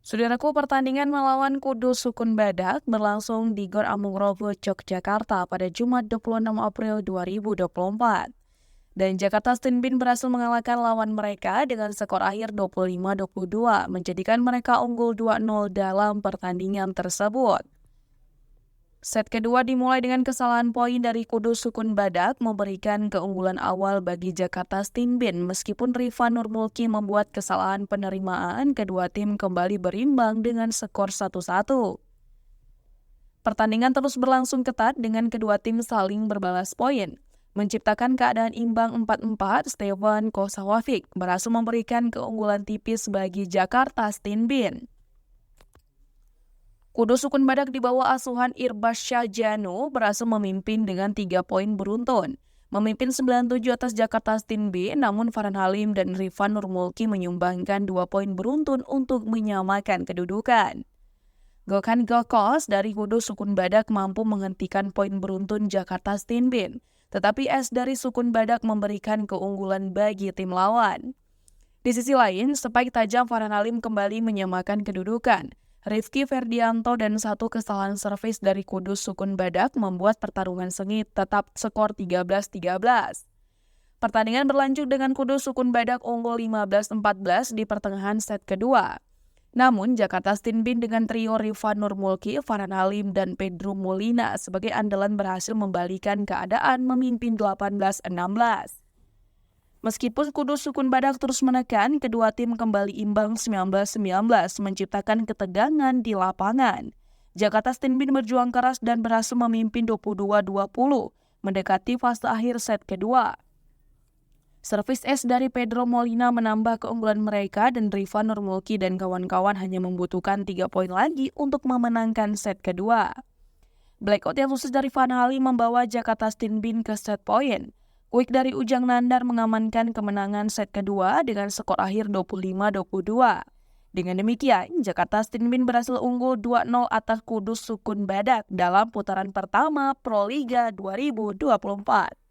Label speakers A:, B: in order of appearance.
A: Saudaraku, pertandingan melawan Kudus Sukun Badak berlangsung di Gor Amungrogo, Yogyakarta pada Jumat 26 April 2024. Dan Jakarta Stinbin berhasil mengalahkan lawan mereka dengan skor akhir 25-22, menjadikan mereka unggul 2-0 dalam pertandingan tersebut. Set kedua dimulai dengan kesalahan poin dari Kudus Sukun Badak memberikan keunggulan awal bagi Jakarta Stinbin meskipun Rifa Nurmulki membuat kesalahan penerimaan, kedua tim kembali berimbang dengan skor 1-1. Pertandingan terus berlangsung ketat dengan kedua tim saling berbalas poin. Menciptakan keadaan imbang 4-4, Stefan Kosawafik berhasil memberikan keunggulan tipis bagi Jakarta Stinbin. Kudus Sukun Badak di bawah asuhan Irbas Syahjano berhasil memimpin dengan 3 poin beruntun. Memimpin 97 atas Jakarta Stinbin, namun Farhan Halim dan Rifan Nurmulki menyumbangkan 2 poin beruntun untuk menyamakan kedudukan. Gokhan Gokos dari Kudus Sukun Badak mampu menghentikan poin beruntun Jakarta Stinbin, tetapi es dari Sukun Badak memberikan keunggulan bagi tim lawan. Di sisi lain, spike tajam Farhan Halim kembali menyamakan kedudukan. Rifki Ferdianto dan satu kesalahan servis dari Kudus Sukun Badak membuat pertarungan sengit tetap skor 13-13. Pertandingan berlanjut dengan Kudus Sukun Badak unggul 15-14 di pertengahan set kedua. Namun, Jakarta Stinbin dengan trio Rifa Nurmulki, Farhan Halim, dan Pedro Molina sebagai andalan berhasil membalikan keadaan memimpin 18-16. Meskipun Kudus Sukun Badak terus menekan, kedua tim kembali imbang 19-19 menciptakan ketegangan di lapangan. Jakarta Stinbin berjuang keras dan berhasil memimpin 22-20 mendekati fase akhir set kedua. Servis es dari Pedro Molina menambah keunggulan mereka dan Rifa Nurmulki dan kawan-kawan hanya membutuhkan 3 poin lagi untuk memenangkan set kedua. Blackout yang khusus dari Farhan Halim membawa Jakarta Stinbin ke set poin. Quick dari Ujang Nandar mengamankan kemenangan set kedua dengan skor akhir 25-22. Dengan demikian, Jakarta Stinbin berhasil unggul 2-0 atas Kudus Sukun Badak dalam putaran pertama Pro Liga 2024.